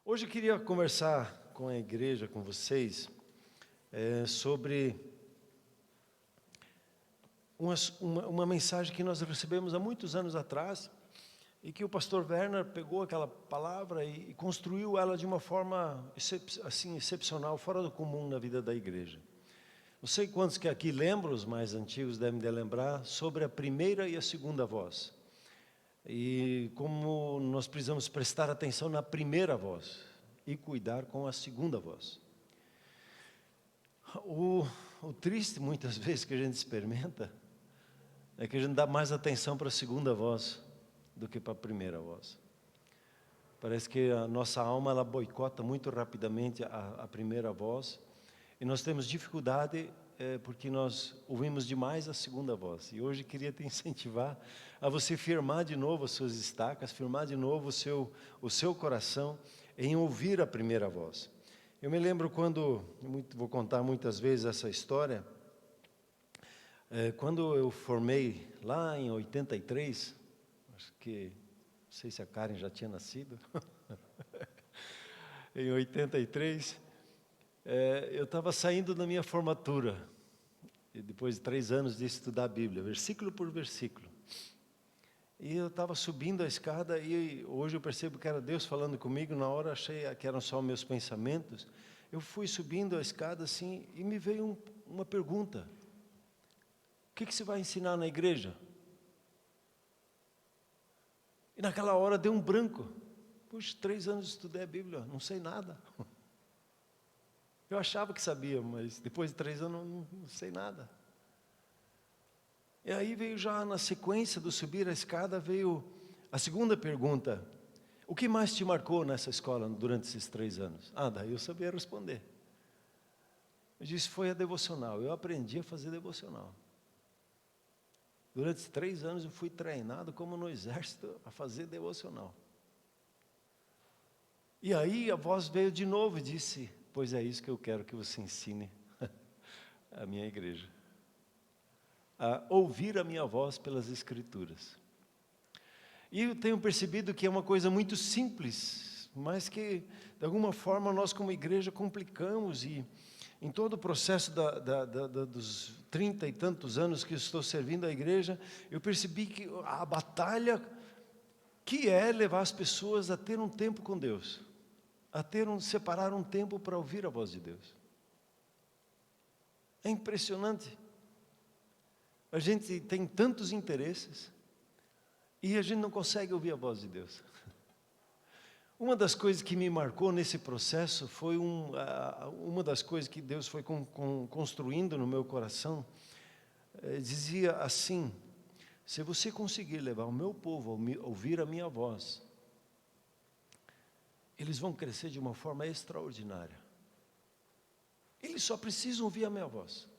Hoje eu queria conversar com a igreja, com vocês, sobre uma mensagem que nós recebemos há muitos anos atrás e que o pastor Werner pegou aquela palavra e construiu ela de uma forma excepcional, fora do comum na vida da igreja. Não sei quantos que aqui lembram, os mais antigos devem de lembrar, sobre a primeira e a segunda voz. E como nós precisamos prestar atenção na primeira voz e cuidar com a segunda voz. O triste, muitas vezes, que a gente experimenta, é que a gente dá mais atenção para a segunda voz do que para a primeira voz. Parece que a nossa alma, ela boicota muito rapidamente a primeira voz, e nós temos dificuldade porque nós ouvimos demais a segunda voz. E hoje queria te incentivar a você firmar de novo as suas estacas, firmar de novo o seu coração em ouvir a primeira voz. Eu me lembro quando, vou contar muitas vezes essa história, quando eu formei lá em 83, acho que, não sei se a Karen já tinha nascido, em 83, eu estava saindo da minha formatura, e depois de 3 anos de estudar a Bíblia, versículo por versículo. E eu estava subindo a escada e hoje eu percebo que era Deus falando comigo. Na hora achei que eram só meus pensamentos. Eu fui subindo a escada assim e me veio uma pergunta: o que você vai ensinar na igreja? E naquela hora deu um branco. Puxa, 3 anos estudei a Bíblia, não sei nada. Eu achava que sabia, mas depois de 3 anos não sei nada. E aí veio já na sequência do subir a escada, veio a segunda pergunta: o que mais te marcou nessa escola durante esses 3 anos? Daí eu sabia responder. Eu disse, foi a devocional. Eu aprendi a fazer devocional. Durante 3 anos eu fui treinado como no exército a fazer devocional. E aí a voz veio de novo e disse, pois é isso que eu quero que você ensine a minha igreja. A ouvir a minha voz pelas Escrituras. E eu tenho percebido que é uma coisa muito simples, mas que de alguma forma nós como igreja complicamos. E em todo o processo dos 30 e tantos anos que eu estou servindo a igreja, eu percebi que a batalha que é levar as pessoas a ter um tempo com Deus, a separar um tempo para ouvir a voz de Deus. É impressionante. A gente tem tantos interesses e a gente não consegue ouvir a voz de Deus. Uma das coisas que me marcou nesse processo foi uma das coisas que Deus foi construindo no meu coração. Dizia assim: se você conseguir levar o meu povo a ouvir a minha voz, eles vão crescer de uma forma extraordinária. Eles só precisam ouvir a minha voz.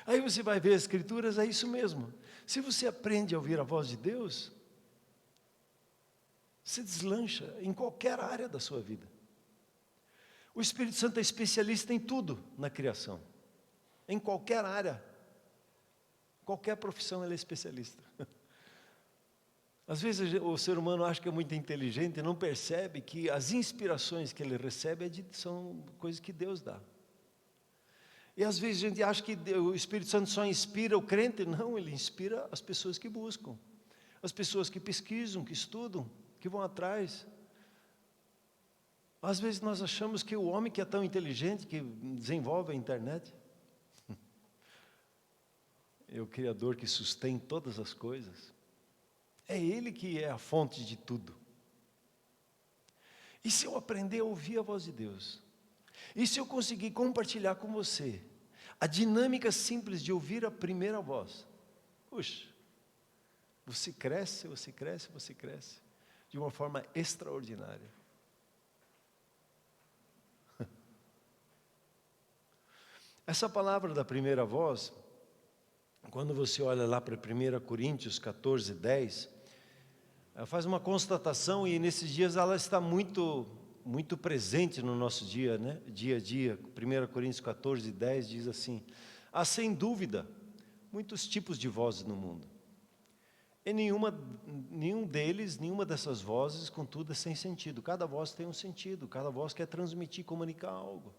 Aí você vai ver as Escrituras, é isso mesmo. Se você aprende a ouvir a voz de Deus, você deslancha em qualquer área da sua vida. O Espírito Santo é especialista em tudo na criação. Em qualquer área. Qualquer profissão ele é especialista. Às vezes o ser humano acha que é muito inteligente e não percebe que as inspirações que ele recebe são coisas que Deus dá. E às vezes a gente acha que o Espírito Santo só inspira o crente. Não, ele inspira as pessoas que buscam, as pessoas que pesquisam, que estudam, que vão atrás. Às vezes nós achamos que o homem que é tão inteligente, que desenvolve a internet, é o Criador que sustém todas as coisas. É Ele que é a fonte de tudo. E se eu aprender a ouvir a voz de Deus, e se eu conseguir compartilhar com você a dinâmica simples de ouvir a primeira voz, puxa, você cresce, você cresce, você cresce de uma forma extraordinária. Essa palavra da primeira voz, quando você olha lá para 1 Coríntios 14, 10, ela faz uma constatação, e nesses dias ela está muito presente no nosso dia, né? Dia a dia. 1 Coríntios 14, 10 diz assim: há sem dúvida muitos tipos de vozes no mundo, E nenhum deles, nenhuma dessas vozes, contudo, é sem sentido. Cada voz tem um sentido, cada voz quer transmitir, comunicar algo.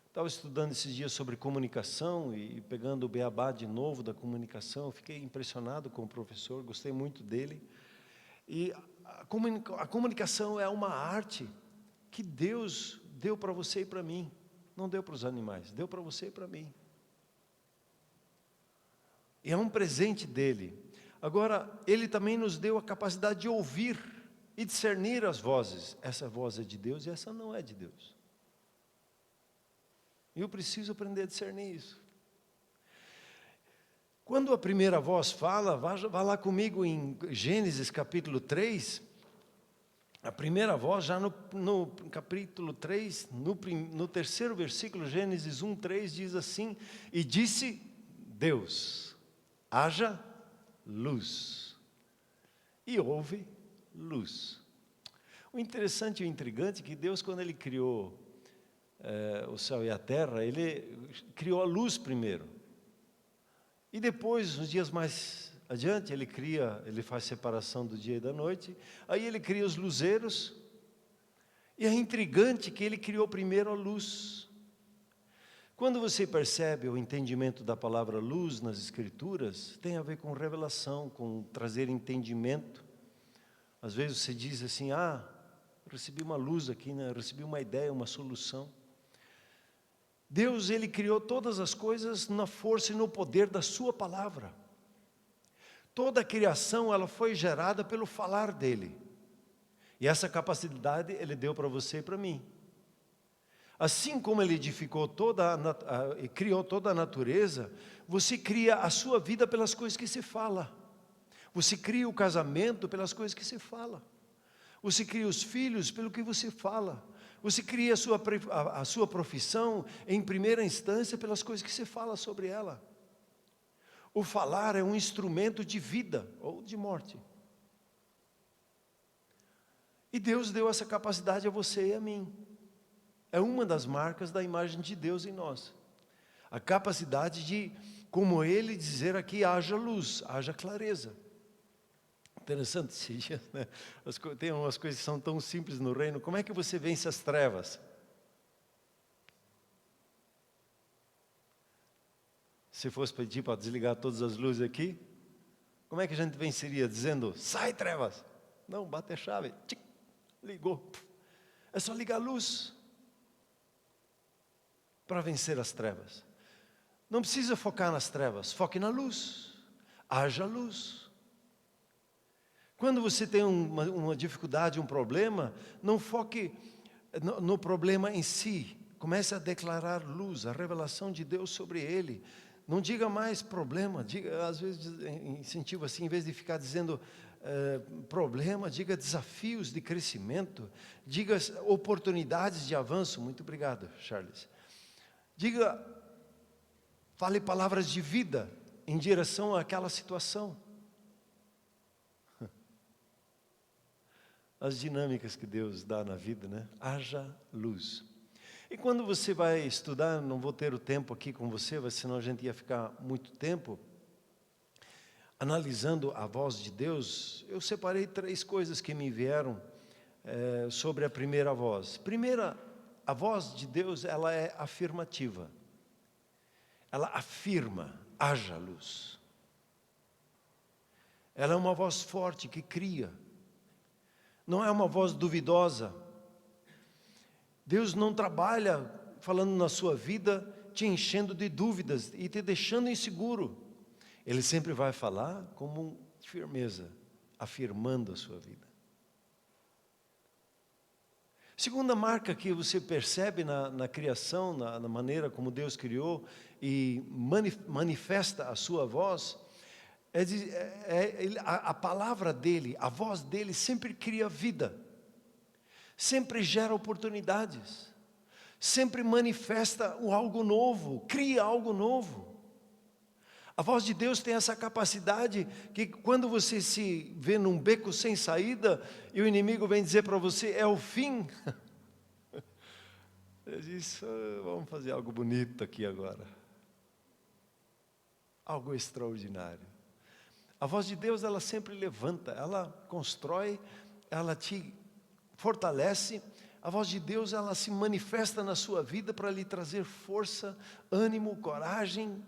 Estava estudando esses dias sobre comunicação e pegando o beabá de novo da comunicação, fiquei impressionado com o professor, gostei muito dele. E a comunicação é uma arte que Deus deu para você e para mim. Não deu para os animais, deu para você e para mim. E é um presente dele. Agora, ele também nos deu a capacidade de ouvir e discernir as vozes. Essa voz é de Deus e essa não é de Deus. E eu preciso aprender a discernir isso. Quando a primeira voz fala, vá lá comigo em Gênesis capítulo 3. A primeira voz, já no capítulo 3, no terceiro versículo, Gênesis 1:3, diz assim: E disse Deus, haja luz. E houve luz. O interessante e o intrigante é que Deus, quando Ele criou o céu e a terra, Ele criou a luz primeiro. E depois, nos dias mais adiante, Ele faz separação do dia e da noite. Aí Ele cria os luzeiros. E é intrigante que Ele criou primeiro a luz. Quando você percebe o entendimento da palavra luz nas Escrituras, tem a ver com revelação, com trazer entendimento. Às vezes você diz assim, recebi uma luz aqui, né? Recebi uma ideia, uma solução. Deus, Ele criou todas as coisas na força e no poder da sua palavra. Toda a criação, ela foi gerada pelo falar dEle. E essa capacidade Ele deu para você e para mim. Assim como Ele edificou e criou toda a natureza, você cria a sua vida pelas coisas que se fala. Você cria o casamento pelas coisas que se fala. Você cria os filhos pelo que você fala. Você cria a sua profissão em primeira instância pelas coisas que se fala sobre ela. O falar é um instrumento de vida ou de morte. E Deus deu essa capacidade a você e a mim. É uma das marcas da imagem de Deus em nós. A capacidade de, como Ele dizer aqui, haja luz, haja clareza. Interessante esses dias, né? Tem umas coisas que são tão simples no reino. Como é que você vence as trevas? Se fosse pedir para desligar todas as luzes aqui, como é que a gente venceria? Dizendo, sai trevas. Não, bate a chave, tchic, ligou. É só ligar a luz para vencer as trevas. Não precisa focar nas trevas, foque na luz. Haja luz. Quando você tem uma dificuldade, um problema, não foque no problema em si. Comece a declarar luz, a revelação de Deus sobre ele. Não diga mais problema, às vezes incentivo assim, em vez de ficar dizendo problema, diga desafios de crescimento, diga oportunidades de avanço. Muito obrigado, Charles. Fale palavras de vida em direção àquela situação. As dinâmicas que Deus dá na vida, né? Haja luz. E quando você vai estudar, não vou ter o tempo aqui com você, senão a gente ia ficar muito tempo analisando a voz de Deus. Eu separei 3 coisas que me vieram sobre a primeira voz. Primeira, a voz de Deus, ela é afirmativa. Ela afirma, haja luz. Ela é uma voz forte que cria. Não é uma voz duvidosa. Deus não trabalha falando na sua vida, te enchendo de dúvidas e te deixando inseguro. Ele sempre vai falar com firmeza, afirmando a sua vida. Segunda marca que você percebe na criação, na maneira como Deus criou e manifesta a sua voz, a palavra dele, a voz dele sempre cria vida, sempre gera oportunidades, sempre manifesta algo novo, cria algo novo. A voz de Deus tem essa capacidade que quando você se vê num beco sem saída e o inimigo vem dizer para você, é o fim. Ele diz, vamos fazer algo bonito aqui agora. Algo extraordinário. A voz de Deus, ela sempre levanta, ela constrói, ela te fortalece. A voz de Deus, ela se manifesta na sua vida para lhe trazer força, ânimo, coragem,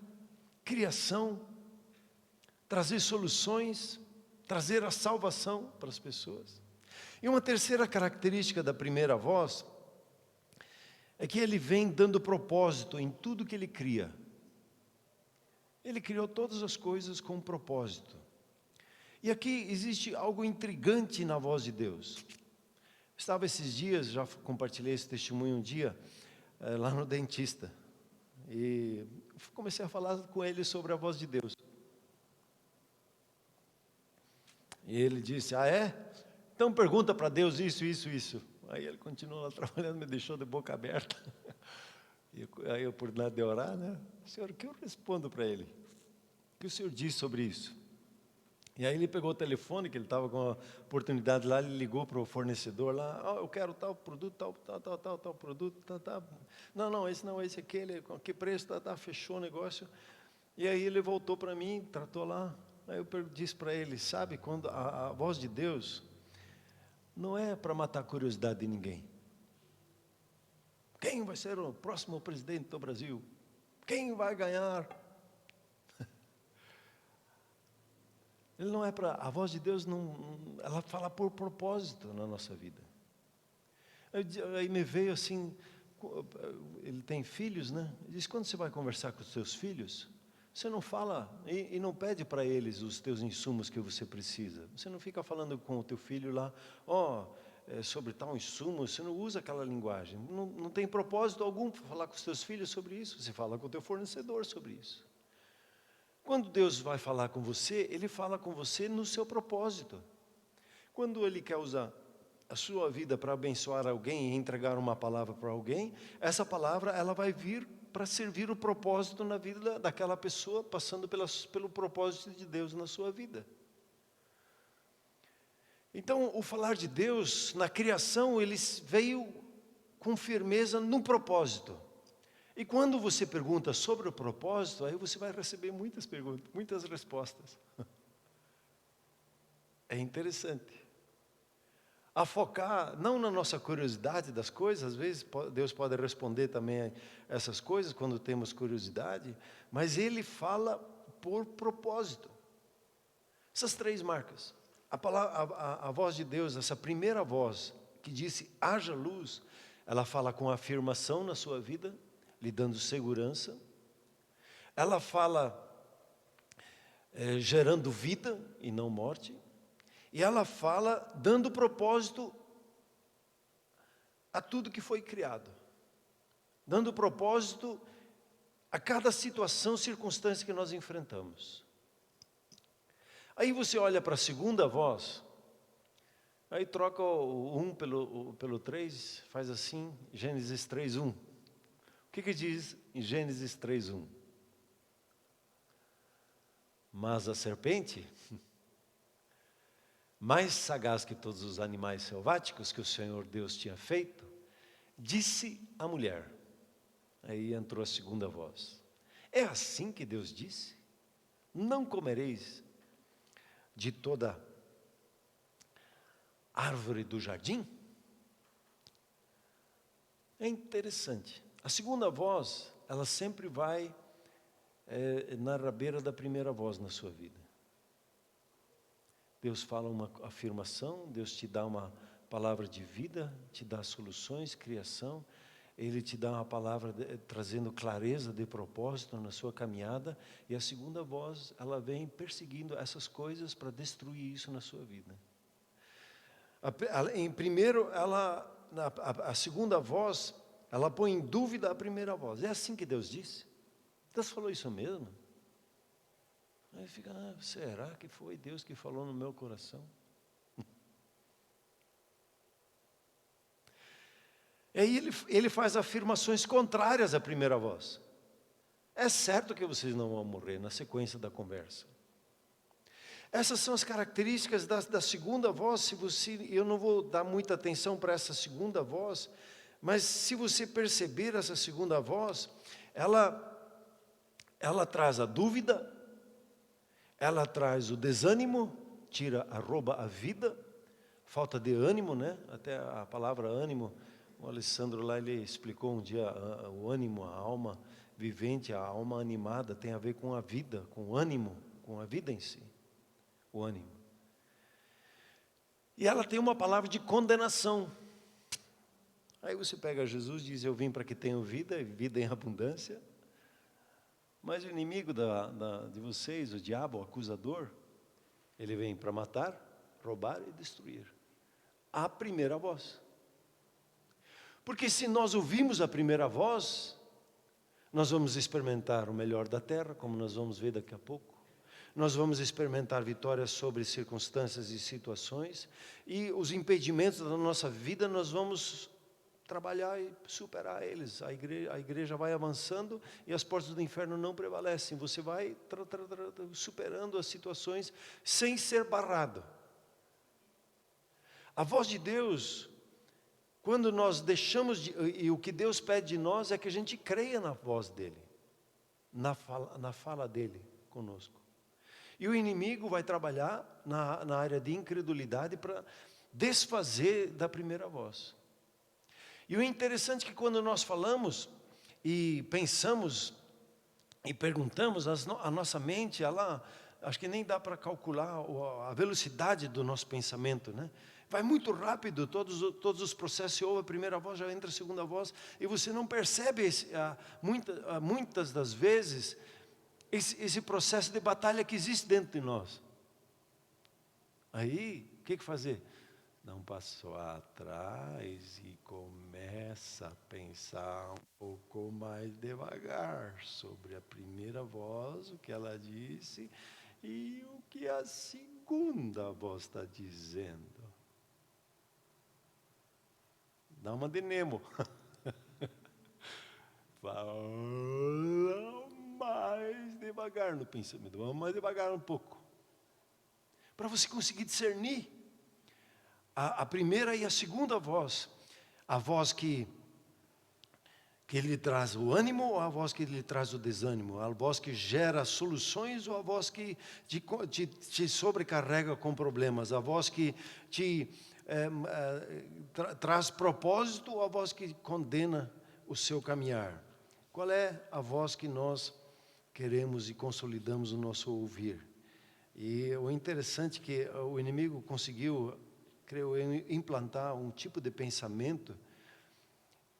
criação, trazer soluções, trazer a salvação para as pessoas. E uma terceira característica da primeira voz é que ele vem dando propósito em tudo que ele cria. Ele criou todas as coisas com um propósito. E aqui existe algo intrigante na voz de Deus. Estava esses dias, já compartilhei esse testemunho um dia, lá no dentista. E comecei a falar com ele sobre a voz de Deus. E ele disse, é? Então pergunta para Deus isso. Aí ele continuou lá trabalhando, me deixou de boca aberta. E aí eu, por nada de orar, né? Senhor, o que eu respondo para ele? O que o Senhor diz sobre isso? E aí ele pegou o telefone, que ele estava com a oportunidade lá, ele ligou para o fornecedor lá, eu quero tal produto, tal produto, Não, esse não, esse aquele, que preço, fechou o negócio. E aí ele voltou para mim, tratou lá, aí eu disse para ele, sabe, quando a voz de Deus não é para matar a curiosidade de ninguém. Quem vai ser o próximo presidente do Brasil? Quem vai ganhar? Ele não é para, a voz de Deus não, ela fala por propósito na nossa vida. Aí me veio assim, ele tem filhos, né? Ele diz, quando você vai conversar com os seus filhos, você não fala e não pede para eles os teus insumos que você precisa. Você não fica falando com o teu filho lá, sobre tal insumo, você não usa aquela linguagem. Não tem propósito algum para falar com os teus filhos sobre isso. Você fala com o teu fornecedor sobre isso. Quando Deus vai falar com você, Ele fala com você no seu propósito. Quando Ele quer usar a sua vida para abençoar alguém e entregar uma palavra para alguém, essa palavra ela vai vir para servir o propósito na vida daquela pessoa, passando pelo propósito de Deus na sua vida. Então, o falar de Deus na criação, ele veio com firmeza no propósito. E quando você pergunta sobre o propósito, aí você vai receber muitas perguntas, muitas respostas. É interessante. A focar, não na nossa curiosidade das coisas, às vezes Deus pode responder também essas coisas quando temos curiosidade, mas Ele fala por propósito. Essas três marcas. A voz de Deus, essa primeira voz que disse, haja luz, ela fala com afirmação na sua vida, lhe dando segurança. Ela fala gerando vida e não morte. E ela fala dando propósito a tudo que foi criado. Dando propósito a cada situação, circunstância que nós enfrentamos. Aí você olha para a segunda voz, aí troca o 1 pelo 3, faz assim, Gênesis 3:1. O que diz em Gênesis 3:1? Mas a serpente, mais sagaz que todos os animais selváticos que o Senhor Deus tinha feito, disse à mulher. Aí entrou a segunda voz. É assim que Deus disse? Não comereis de toda árvore do jardim? É interessante. A segunda voz, ela sempre vai na rabeira da primeira voz na sua vida. Deus fala uma afirmação, Deus te dá uma palavra de vida, te dá soluções, criação. Ele te dá uma palavra trazendo clareza de propósito na sua caminhada. E a segunda voz, ela vem perseguindo essas coisas para destruir isso na sua vida. A segunda voz, ela põe em dúvida a primeira voz. É assim que Deus disse? Deus falou isso mesmo? Aí fica, será que foi Deus que falou no meu coração? E aí ele faz afirmações contrárias à primeira voz. É certo que vocês não vão morrer na sequência da conversa. Essas são as características da segunda voz. Eu não vou dar muita atenção para essa segunda voz, mas se você perceber essa segunda voz, ela traz a dúvida, ela traz o desânimo, rouba a vida, falta de ânimo, né? Até a palavra ânimo, o Alessandro lá, ele explicou um dia, o ânimo, a alma vivente, a alma animada, tem a ver com a vida, com o ânimo, com a vida em si, o ânimo. E ela tem uma palavra de condenação. Aí você pega Jesus e diz, eu vim para que tenham vida, e vida em abundância. Mas o inimigo de vocês, o diabo, o acusador, ele vem para matar, roubar e destruir. A primeira voz. Porque se nós ouvimos a primeira voz, nós vamos experimentar o melhor da terra, como nós vamos ver daqui a pouco. Nós vamos experimentar vitórias sobre circunstâncias e situações. E os impedimentos da nossa vida, nós vamos trabalhar e superar eles. A igreja vai avançando e as portas do inferno não prevalecem. Você vai superando as situações sem ser barrado. A voz de Deus, quando nós deixamos, e o que Deus pede de nós é que a gente creia na voz dEle, na fala dEle conosco. E o inimigo vai trabalhar na área de incredulidade para desfazer da primeira voz. E o interessante é que quando nós falamos e pensamos e perguntamos, a nossa mente, ela, acho que nem dá para calcular a velocidade do nosso pensamento, né? Vai muito rápido, todos os processos, se ouve a primeira voz, já entra a segunda voz, e você não percebe, muitas das vezes, esse processo de batalha que existe dentro de nós. Aí, o que fazer? Dá um passo atrás e começa a pensar um pouco mais devagar sobre a primeira voz, o que ela disse, e o que a segunda voz está dizendo. Dá uma de Nemo. Fala mais devagar no pensamento, vamos mais devagar um pouco. Para você conseguir discernir a primeira e a segunda voz. A voz que lhe traz o ânimo ou a voz que lhe traz o desânimo? A voz que gera soluções ou a voz que te sobrecarrega com problemas? A voz que te traz propósito ou a voz que condena o seu caminhar? Qual é a voz que nós queremos e consolidamos o nosso ouvir? E o interessante é que o inimigo conseguiu, creio eu, implantar um tipo de pensamento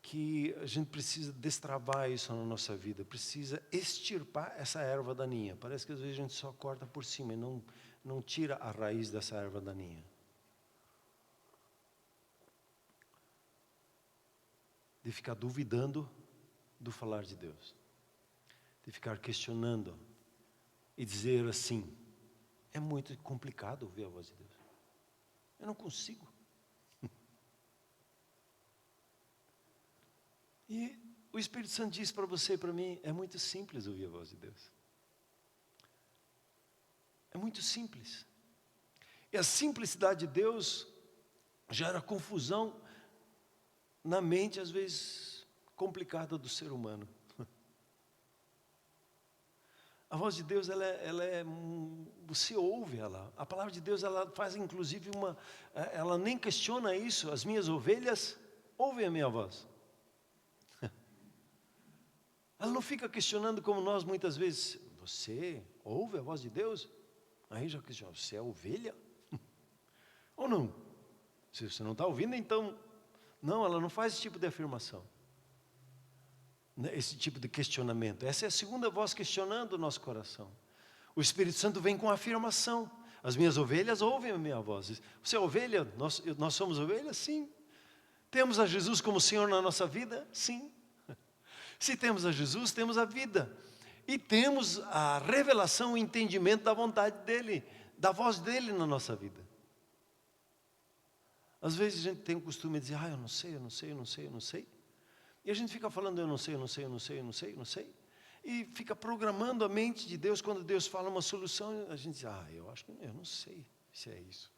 que a gente precisa destravar isso na nossa vida, precisa extirpar essa erva daninha. Parece que às vezes a gente só corta por cima e não tira a raiz dessa erva daninha. De ficar duvidando do falar de Deus. De ficar questionando e dizer assim, é muito complicado ouvir a voz de Deus. Eu não consigo. E o Espírito Santo diz para você e para mim, é muito simples ouvir a voz de Deus. É muito simples. E a simplicidade de Deus gera confusão na mente, às vezes, complicada do ser humano. A voz de Deus, você ouve ela. A palavra de Deus, ela faz inclusive ela nem questiona isso. As minhas ovelhas ouvem a minha voz. Ela não fica questionando como nós muitas vezes. Você ouve a voz de Deus? Aí já questiona, você é ovelha? Ou não? Se você não está ouvindo, então... Não, ela não faz esse tipo de afirmação. Esse tipo de questionamento. Essa é a segunda voz questionando o nosso coração. O Espírito Santo vem com a afirmação. As minhas ovelhas ouvem a minha voz. Você é ovelha? Nós somos ovelhas? Sim. Temos a Jesus como Senhor na nossa vida? Sim. Se temos a Jesus, temos a vida. E temos a revelação, o entendimento da vontade dEle, da voz dEle na nossa vida. Às vezes a gente tem o costume de dizer, eu não sei. E a gente fica falando, eu não sei. E fica programando a mente de Deus, quando Deus fala uma solução, a gente diz, eu acho que eu não sei se é isso.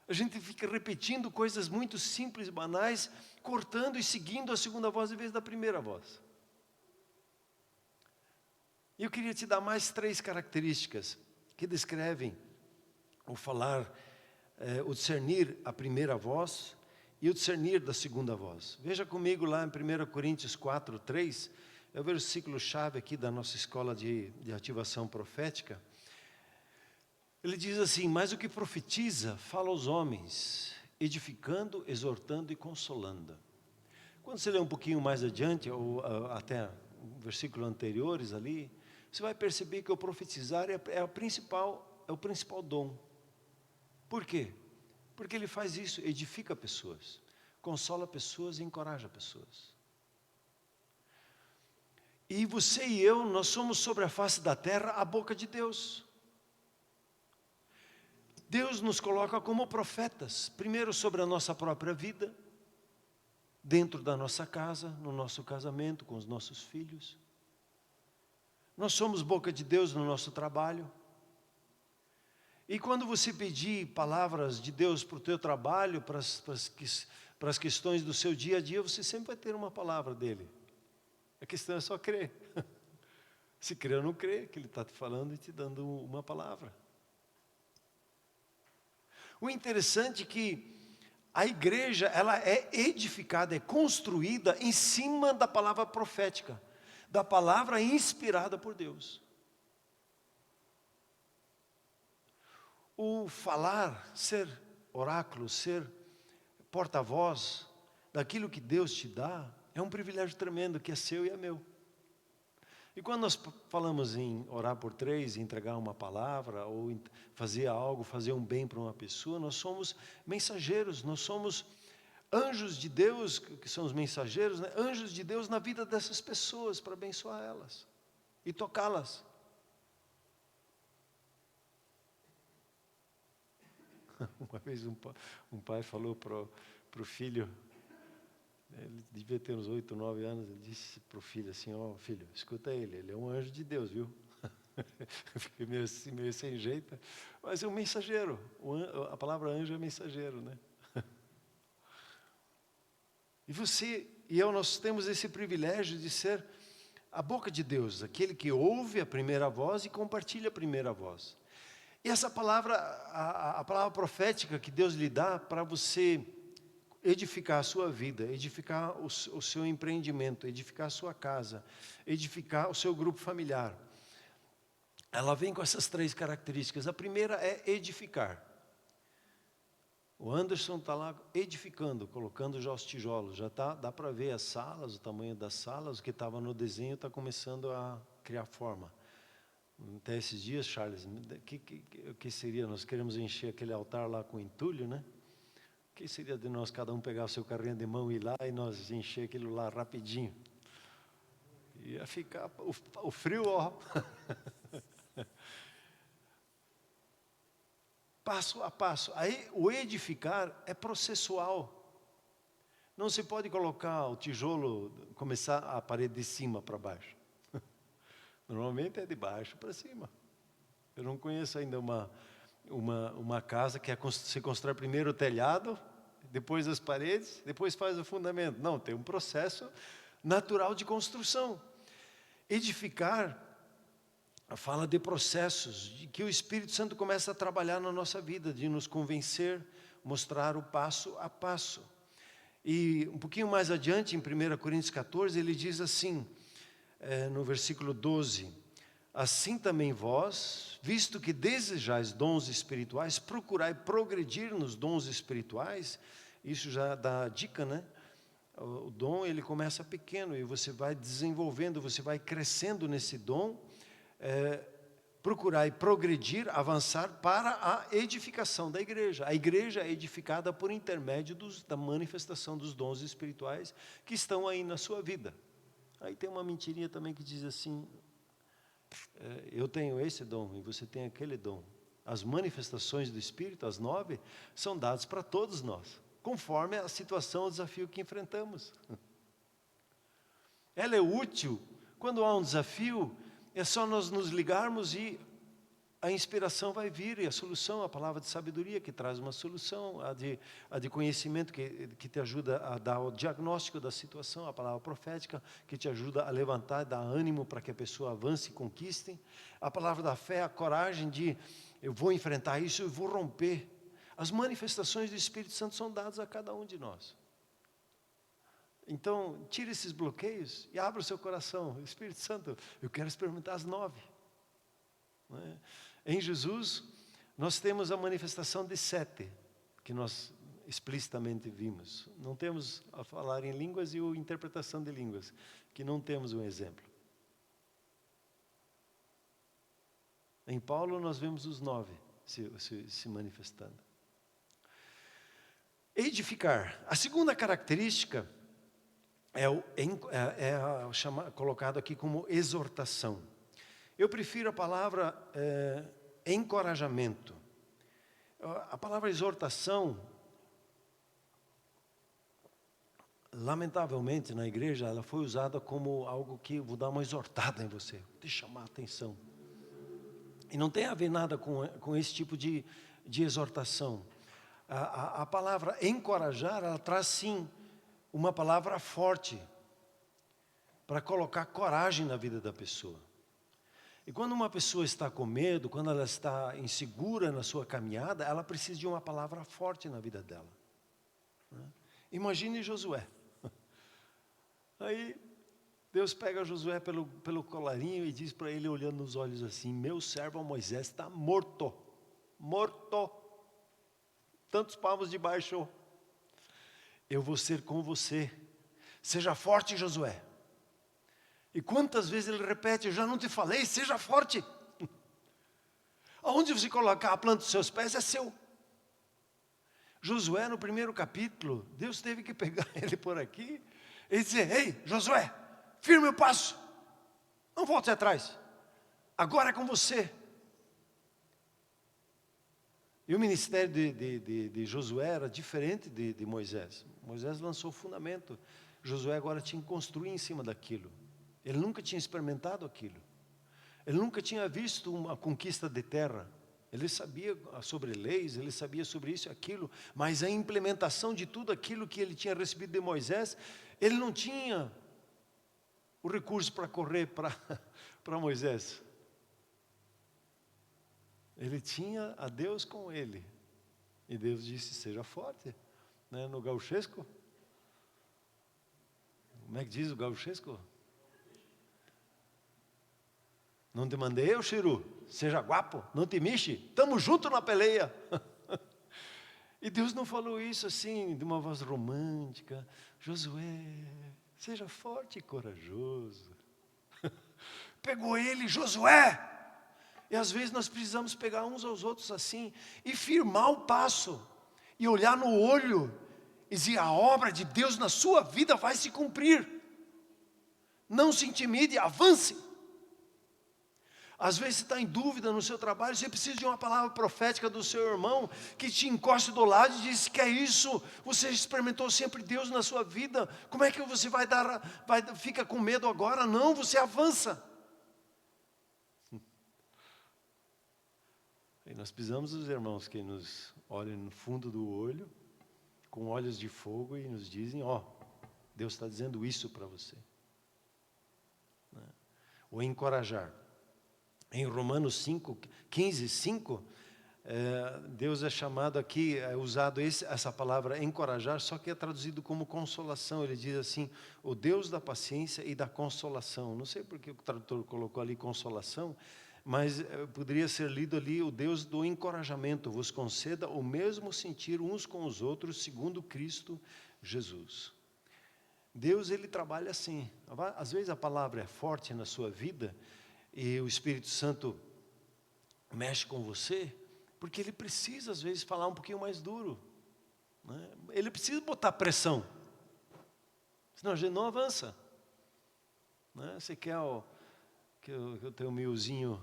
A gente fica repetindo coisas muito simples, banais, cortando e seguindo a segunda voz em vez da primeira voz. E eu queria te dar mais 3 características que descrevem o falar, o discernir a primeira voz e o discernir da segunda voz. Veja comigo lá em 1 Coríntios 4, 3, é o versículo-chave aqui da nossa escola de ativação profética. Ele diz assim: mas o que profetiza, fala aos homens, edificando, exortando e consolando. Quando você lê um pouquinho mais adiante, ou até versículos anteriores ali, você vai perceber que o profetizar é o principal dom. Por quê? Porque ele faz isso, edifica pessoas, consola pessoas e encoraja pessoas. E você e eu, nós somos sobre a face da terra a boca de Deus. Deus nos coloca como profetas, primeiro sobre a nossa própria vida, dentro da nossa casa, no nosso casamento, com os nossos filhos. Nós somos boca de Deus no nosso trabalho. E quando você pedir palavras de Deus para o teu trabalho, para as questões do seu dia a dia, você sempre vai ter uma palavra dele. A questão é só crer. Se crer ou não crer, que ele está te falando e te dando uma palavra. O interessante é que a igreja, ela é edificada, é construída em cima da palavra profética, da palavra inspirada por Deus. O falar, ser oráculo, ser porta-voz daquilo que Deus te dá, é um privilégio tremendo que é seu e é meu. E quando nós falamos em orar por três, entregar uma palavra, ou fazer algo, fazer um bem para uma pessoa, nós somos mensageiros, nós somos anjos de Deus, que são os mensageiros, né? Anjos de Deus na vida dessas pessoas, para abençoar elas e tocá-las. Uma vez um pai falou para o filho, ele devia ter uns 8, 9 anos, ele disse para o filho assim: ó, filho, escuta ele é um anjo de Deus, viu? Eu fiquei meio sem jeito, mas é um mensageiro, a palavra anjo é mensageiro, né? E você e eu, nós temos esse privilégio de ser a boca de Deus, aquele que ouve a primeira voz e compartilha a primeira voz. E essa palavra, a palavra profética que Deus lhe dá para você edificar a sua vida, edificar o seu empreendimento, edificar a sua casa, edificar o seu grupo familiar. Ela vem com essas 3 características. A primeira é edificar. O Anderson está lá edificando, colocando já os tijolos. Já dá para ver as salas, o tamanho das salas, o que estava no desenho está começando a criar forma. Até esses dias, Charles, o que seria? Nós queremos encher aquele altar lá com entulho, né? O que seria de nós, cada um pegar o seu carrinho de mão e ir lá e nós encher aquilo lá rapidinho? Ia ficar o frio, ó. Passo a passo. Aí o edificar é processual. Não se pode colocar o tijolo, começar a parede de cima para baixo. Normalmente é de baixo para cima. Eu não conheço ainda uma casa que se constrói primeiro o telhado, depois as paredes, depois faz o fundamento. Não, tem um processo natural de construção. Edificar fala de processos, de que o Espírito Santo começa a trabalhar na nossa vida, de nos convencer, mostrar o passo a passo. E um pouquinho mais adiante, em 1 Coríntios 14, ele diz assim, no versículo 12: assim também vós, visto que desejais dons espirituais, procurai progredir nos dons espirituais. Isso já dá dica, né? O dom, ele começa pequeno e você vai desenvolvendo, você vai crescendo nesse dom. Procurai progredir, avançar para a edificação da igreja. A igreja é edificada por intermédio da manifestação dos dons espirituais que estão aí na sua vida. Aí tem uma mentirinha também que diz assim: eu tenho esse dom e você tem aquele dom. As manifestações do Espírito, as 9, são dadas para todos nós, conforme a situação, o desafio que enfrentamos. Ela é útil quando há um desafio. É só nós nos ligarmos e a inspiração vai vir, e a solução, a palavra de sabedoria que traz uma solução, a de conhecimento que te ajuda a dar o diagnóstico da situação, a palavra profética que te ajuda a levantar, dar ânimo para que a pessoa avance e conquiste, a palavra da fé, a coragem de eu vou enfrentar isso, eu vou romper. As manifestações do Espírito Santo são dadas a cada um de nós. Então, tire esses bloqueios e abra o seu coração. Espírito Santo, eu quero experimentar as 9. Não é? Em Jesus, nós temos a manifestação de 7, que nós explicitamente vimos. Não temos a falar em línguas e a interpretação de línguas, que não temos um exemplo. Em Paulo, nós vemos os 9 se manifestando. Edificar. A segunda característica colocado aqui como exortação. Eu prefiro a palavra encorajamento. A palavra exortação, lamentavelmente na igreja, ela foi usada como algo que vou dar uma exortada em você, vou te chamar a atenção. E não tem a ver nada com esse tipo de exortação. A palavra encorajar, ela traz sim uma palavra forte para colocar coragem na vida da pessoa. E quando uma pessoa está com medo, quando ela está insegura na sua caminhada, ela precisa de uma palavra forte na vida dela. Imagine Josué. Aí Deus pega Josué pelo colarinho e diz para ele, olhando nos olhos assim, meu servo Moisés está morto. Morto. Tantos palmos de baixo. Eu vou ser com você. Seja forte, Josué. E quantas vezes ele repete, eu já não te falei, seja forte. Aonde você colocar a planta dos seus pés é seu. Josué, no primeiro capítulo, Deus teve que pegar ele por aqui e dizer, ei, Josué, firme o passo. Não volte atrás. Agora é com você. E o ministério de Josué era diferente de Moisés. Moisés lançou o fundamento. Josué agora tinha que construir em cima daquilo. Ele nunca tinha experimentado aquilo. Ele nunca tinha visto uma conquista de terra. Ele sabia sobre leis, ele sabia sobre isso e aquilo, mas a implementação de tudo aquilo que ele tinha recebido de Moisés, ele não tinha o recurso para correr para Moisés. Ele tinha a Deus com ele. E Deus disse, seja forte. Né? No gauchesco. Como é que diz o gauchesco? Não te mandei eu, Chiru? Seja guapo, não te mexe. Estamos juntos na peleia. E Deus não falou isso assim, de uma voz romântica. Josué, seja forte e corajoso. Pegou ele, Josué. E às vezes nós precisamos pegar uns aos outros assim, e firmar o passo, e olhar no olho, e dizer, a obra de Deus na sua vida vai se cumprir. Não se intimide, avance. Às vezes você está em dúvida no seu trabalho, você precisa de uma palavra profética do seu irmão, que te encoste do lado e diz, que é isso? Você experimentou sempre Deus na sua vida, como é que você fica com medo agora? Não, você avança. E nós precisamos dos irmãos que nos olhem no fundo do olho, com olhos de fogo e nos dizem, Deus está dizendo isso para você. Ou encorajar. Em Romanos 15:5, Deus é chamado aqui, é usado essa palavra encorajar, só que é traduzido como consolação. Ele diz assim, o Deus da paciência e da consolação. Não sei porque o tradutor colocou ali consolação, mas poderia ser lido ali, o Deus do encorajamento, vos conceda o mesmo sentir uns com os outros, segundo Cristo Jesus. Deus, Ele trabalha assim. Às vezes a palavra é forte na sua vida, e o Espírito Santo mexe com você, porque Ele precisa às vezes falar um pouquinho mais duro. Né? Ele precisa botar pressão, senão a gente não avança. Né? Você quer que o teu miozinho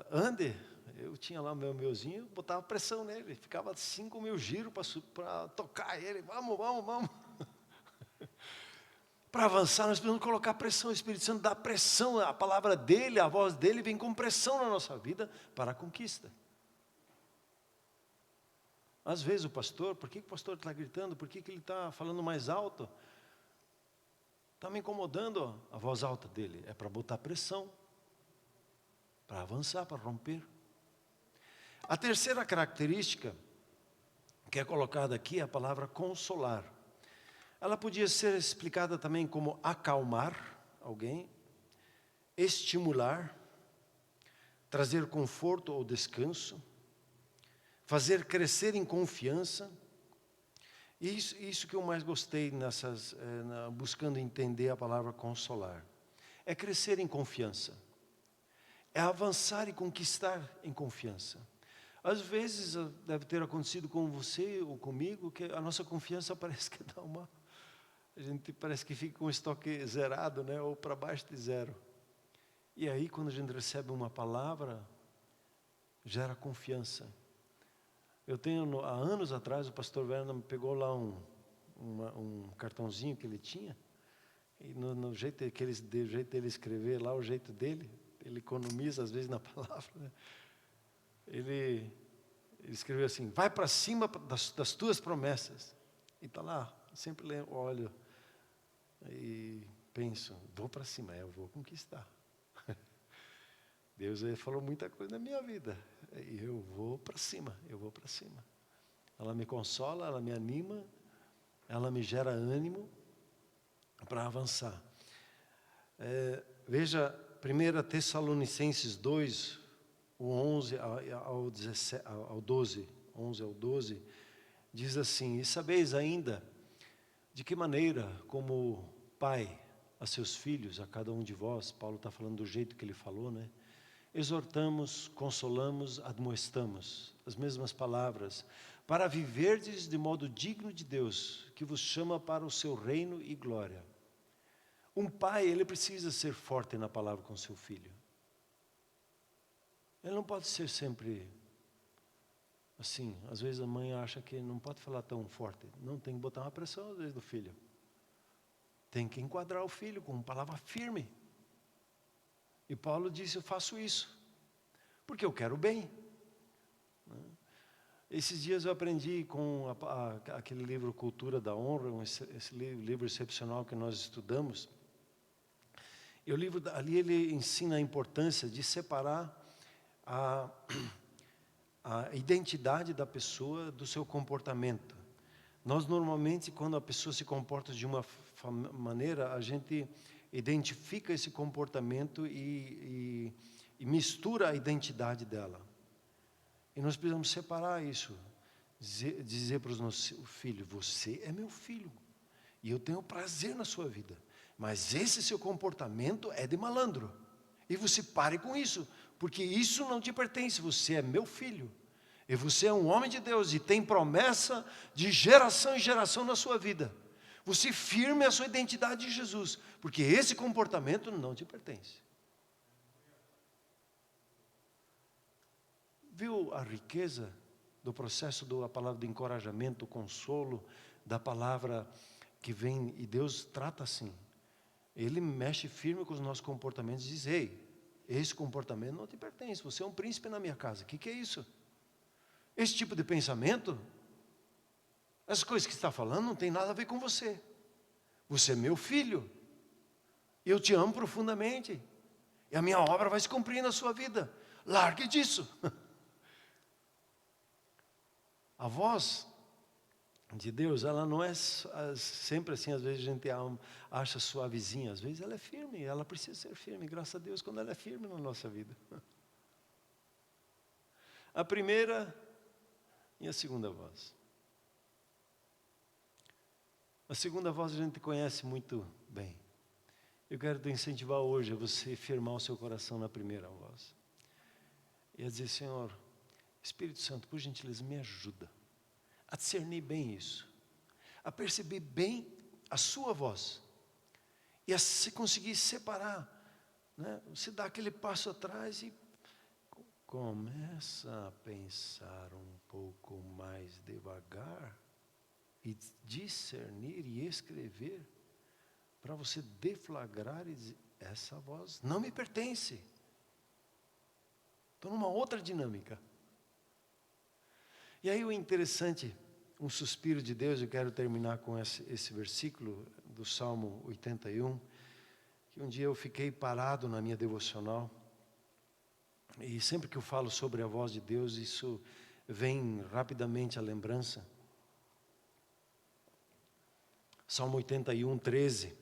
ande? Eu tinha lá o meu miozinho, botava pressão nele, ficava 5.000 giros para tocar ele, vamos. Para avançar, nós precisamos colocar pressão. O Espírito Santo dá pressão, a palavra dele, a voz dele vem com pressão na nossa vida para a conquista. Às vezes o pastor, por que o pastor está gritando? Por que ele está falando mais alto? Está me incomodando a voz alta dele. É para botar pressão, para avançar, para romper. A terceira característica que é colocada aqui é a palavra consolar. Ela podia ser explicada também como acalmar alguém, estimular, trazer conforto ou descanso, fazer crescer em confiança. Isso que eu mais gostei buscando entender a palavra consolar. É crescer em confiança. É avançar e conquistar em confiança. Às vezes deve ter acontecido com você ou comigo que a nossa confiança parece que dá uma... A gente parece que fica com o estoque zerado, né? Ou para baixo de zero. E aí quando a gente recebe uma palavra, gera confiança. Eu tenho, há anos atrás, o pastor Werner me pegou lá um cartãozinho que ele tinha, e no jeito dele escrever lá, o jeito dele, ele economiza às vezes na palavra, né? Ele escreveu assim: vai para cima das tuas promessas. E está lá, sempre olho e penso, vou para cima, eu vou conquistar. Deus falou muita coisa na minha vida, e eu vou para cima, eu vou para cima. Ela me consola, ela me anima, ela me gera ânimo para avançar. Veja, 1 Tessalonicenses 2, o 11 ao 12, 11 ao 12, diz assim: e sabeis ainda de que maneira, como pai a seus filhos, a cada um de vós, Paulo está falando do jeito que ele falou, né? Exortamos, consolamos, admoestamos, as mesmas palavras, para viverdes de modo digno de Deus, que vos chama para o seu reino e glória. Um pai, ele precisa ser forte na palavra com seu filho. Ele não pode ser sempre assim. Às vezes a mãe acha que não pode falar tão forte. Não, tem que botar uma pressão às vezes do filho. Tem que enquadrar o filho com uma palavra firme. E Paulo disse: eu faço isso, porque eu quero bem. Esses dias eu aprendi com aquele livro Cultura da Honra, esse livro excepcional que nós estudamos. E o livro ali ele ensina a importância de separar a identidade da pessoa do seu comportamento. Nós normalmente, quando a pessoa se comporta de uma maneira, a gente identifica esse comportamento e mistura a identidade dela. E nós precisamos separar isso, dizer para os nossos filhos: você é meu filho, e eu tenho prazer na sua vida, mas esse seu comportamento é de malandro, e você pare com isso, porque isso não te pertence, você é meu filho, e você é um homem de Deus, e tem promessa de geração em geração na sua vida. Você firme a sua identidade de Jesus, porque esse comportamento não te pertence. Viu a riqueza do processo da palavra de encorajamento, consolo, da palavra que vem, e Deus trata assim. Ele mexe firme com os nossos comportamentos e diz: ei, esse comportamento não te pertence, você é um príncipe na minha casa. O que é isso? Esse tipo de pensamento, essas coisas que você está falando não tem nada a ver com você. Você é meu filho, eu te amo profundamente, e a minha obra vai se cumprir na sua vida. Largue disso. A voz de Deus, ela não é sempre assim. Às vezes a gente acha suavezinha, às vezes ela é firme, ela precisa ser firme. Graças a Deus quando ela é firme na nossa vida. A primeira e a segunda voz. A segunda voz a gente conhece muito bem. Eu quero te incentivar hoje a você firmar o seu coração na primeira voz. E a dizer: Senhor, Espírito Santo, por gentileza, me ajuda a discernir bem isso, a perceber bem a sua voz, e a se conseguir separar, né? Você dá aquele passo atrás e começa a pensar um pouco mais devagar, e discernir e escrever para você deflagrar e dizer, essa voz não me pertence. Estou numa outra dinâmica. E aí o interessante, um suspiro de Deus, eu quero terminar com esse versículo do Salmo 81, que um dia eu fiquei parado na minha devocional, e sempre que eu falo sobre a voz de Deus, isso vem rapidamente à lembrança. Salmo 81, 13.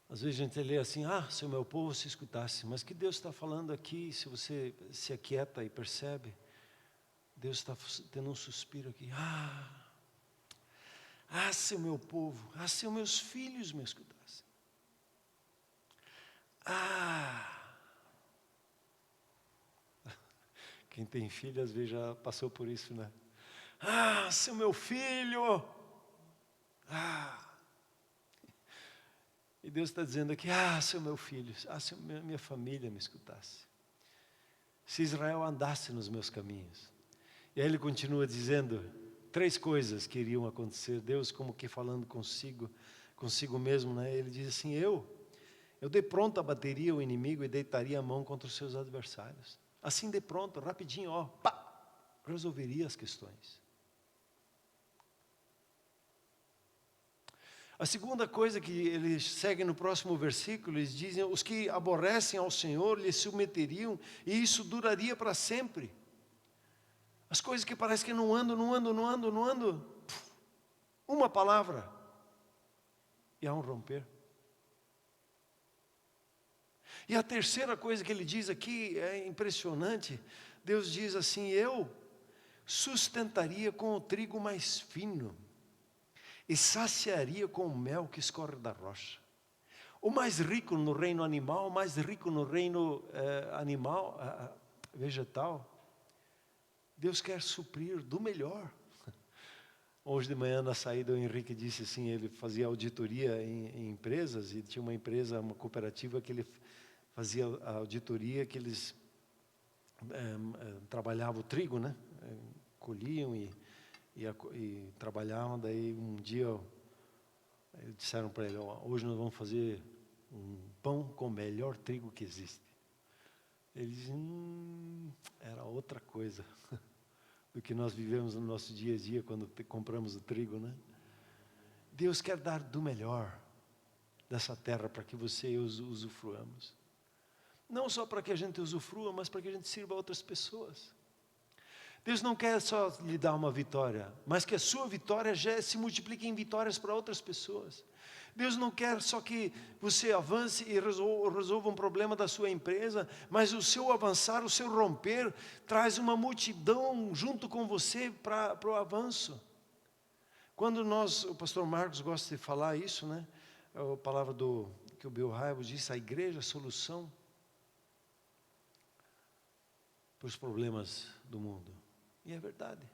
Às vezes a gente lê assim, se o meu povo se escutasse, mas que Deus está falando aqui, se você se aquieta e percebe, Deus está tendo um suspiro aqui, se o meu povo, se os meus filhos me escutassem. Quem tem filho às vezes já passou por isso, né? Se o meu filho, E Deus está dizendo aqui, se o meu filho, se a minha família me escutasse. Se Israel andasse nos meus caminhos. E aí ele continua dizendo 3 coisas que iriam acontecer. Deus como que falando consigo mesmo, né? Ele diz assim, eu de pronto abateria o inimigo e deitaria a mão contra os seus adversários. Assim de pronto, rapidinho, resolveria as questões. A segunda coisa que eles seguem no próximo versículo, eles dizem, os que aborrecem ao Senhor lhe submeteriam e isso duraria para sempre. As coisas que parecem que não andam, uma palavra e há um romper. E a terceira coisa que ele diz aqui é impressionante. Deus diz assim, eu sustentaria com o trigo mais fino e saciaria com o mel que escorre da rocha. O mais rico no reino animal, o mais rico no reino vegetal, Deus quer suprir do melhor. Hoje de manhã na saída o Henrique disse assim, ele fazia auditoria em empresas, e tinha uma empresa, uma cooperativa que ele fazia a auditoria, que eles trabalhavam o trigo, né? Colhiam e trabalhavam. Daí um dia disseram para ele, hoje nós vamos fazer um pão com o melhor trigo que existe. Ele disse, era outra coisa do que nós vivemos no nosso dia a dia quando compramos o trigo, né? Deus quer dar do melhor dessa terra para que você e eu usufruamos. Não só para que a gente usufrua, mas para que a gente sirva a outras pessoas. Deus não quer só lhe dar uma vitória, mas que a sua vitória já se multiplique em vitórias para outras pessoas. Deus não quer só que você avance e resolva um problema da sua empresa, mas o seu avançar, o seu romper, traz uma multidão junto com você para o avanço. Quando o pastor Marcos gosta de falar isso, né? A palavra que o Bill Hybels disse, a igreja é a solução para os problemas do mundo. E é verdade,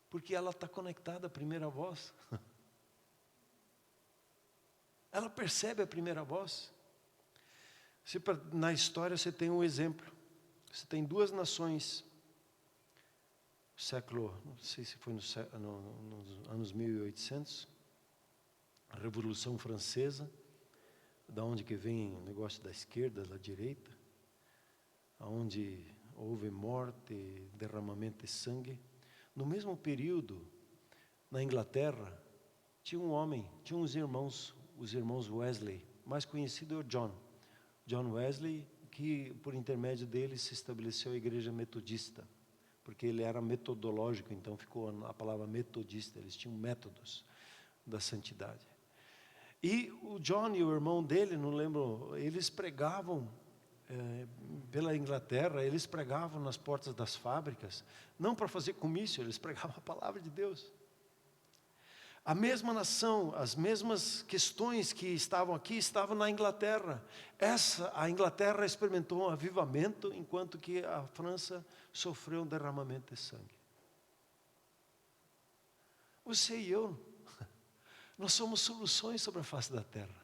porque ela está conectada à primeira voz. Ela percebe a primeira voz. Na história você tem um exemplo. Você tem 2 nações, não sei se foi nos anos 1800, a Revolução Francesa, da onde que vem o negócio da esquerda, da direita, onde houve morte, derramamento de sangue. No mesmo período, na Inglaterra, tinha uns irmãos, os irmãos Wesley, mais conhecido é o John Wesley, que por intermédio dele se estabeleceu a igreja metodista, porque ele era metodológico, então ficou a palavra metodista, eles tinham métodos da santidade. E o John e o irmão dele, não lembro, eles pregavam pela Inglaterra, eles pregavam nas portas das fábricas, não para fazer comício, eles pregavam a palavra de Deus. A mesma nação, as mesmas questões que estavam aqui, estavam na Inglaterra. A Inglaterra experimentou um avivamento, enquanto que a França sofreu um derramamento de sangue. Você e eu, nós somos soluções sobre a face da terra.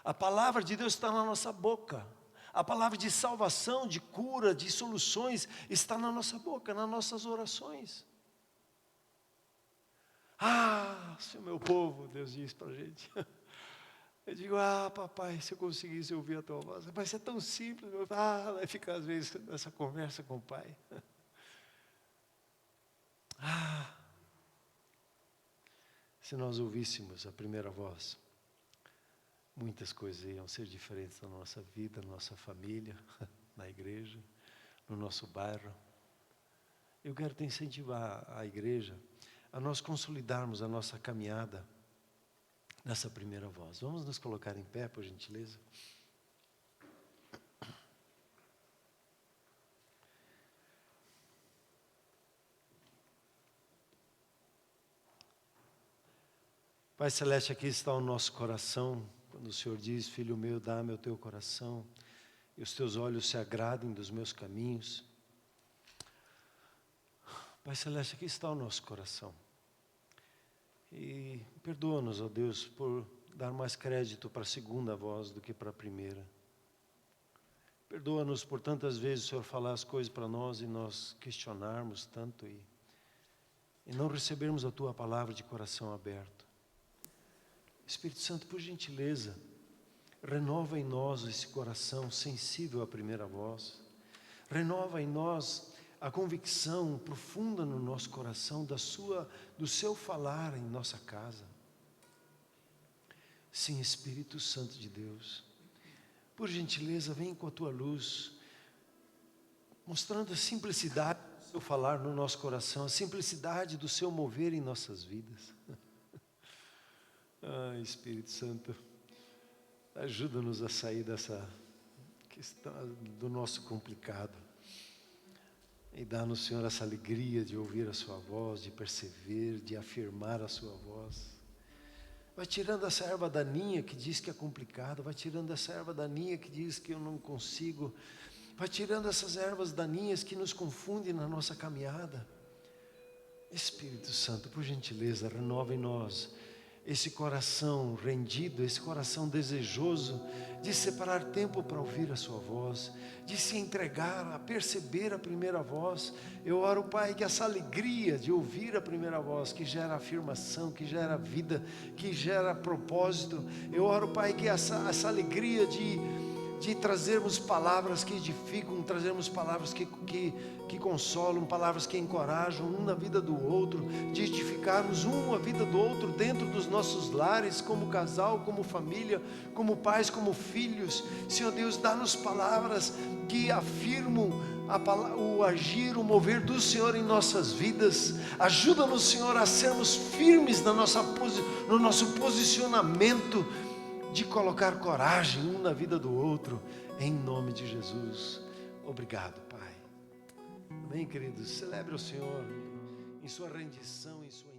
A palavra de Deus está na nossa boca. A palavra de salvação, de cura, de soluções está na nossa boca, nas nossas orações. se o meu povo, Deus diz para a gente. Eu digo, papai, se eu conseguisse ouvir a tua voz. Mas isso é tão simples. Vai ficar às vezes nessa conversa com o pai. Se nós ouvíssemos a primeira voz, muitas coisas iam ser diferentes na nossa vida, na nossa família, na igreja, no nosso bairro. Eu quero te incentivar, a igreja, a nós consolidarmos a nossa caminhada nessa primeira voz. Vamos nos colocar em pé, por gentileza? Pai Celeste, aqui está o nosso coração, quando o Senhor diz, filho meu, dá-me o teu coração, e os teus olhos se agradem dos meus caminhos. Pai Celeste, aqui está o nosso coração. E perdoa-nos, ó Deus, por dar mais crédito para a segunda voz do que para a primeira. Perdoa-nos por tantas vezes o Senhor falar as coisas para nós e nós questionarmos tanto e não recebermos a tua palavra de coração aberto. Espírito Santo, por gentileza, renova em nós esse coração sensível à primeira voz. Renova em nós a convicção profunda no nosso coração do seu falar em nossa casa. Sim, Espírito Santo de Deus, por gentileza, vem com a tua luz, mostrando a simplicidade do seu falar no nosso coração, a simplicidade do seu mover em nossas vidas. Espírito Santo, ajuda-nos a sair dessa questão do nosso complicado e dá-nos, Senhor, essa alegria de ouvir a sua voz, de perceber, de afirmar a sua voz. Vai tirando essa erva daninha que diz que é complicado, vai tirando essa erva daninha que diz que eu não consigo, vai tirando essas ervas daninhas que nos confundem na nossa caminhada. Espírito Santo, por gentileza, renova em nós esse coração rendido, esse coração desejoso de separar tempo para ouvir a sua voz, de se entregar a perceber a primeira voz. Eu oro, Pai, que essa alegria de ouvir a primeira voz, que gera afirmação, que gera vida, que gera propósito. Eu oro, Pai, que essa alegria de trazermos palavras que edificam, trazermos palavras que consolam, palavras que encorajam um na vida do outro, de edificarmos um a vida do outro dentro dos nossos lares, como casal, como família, como pais, como filhos. Senhor Deus, dá-nos palavras que afirmam o agir, o mover do Senhor em nossas vidas. Ajuda-nos, Senhor, a sermos firmes no nosso posicionamento, de colocar coragem um na vida do outro, em nome de Jesus. Obrigado, Pai. Amém, queridos? Celebre o Senhor em sua rendição, em sua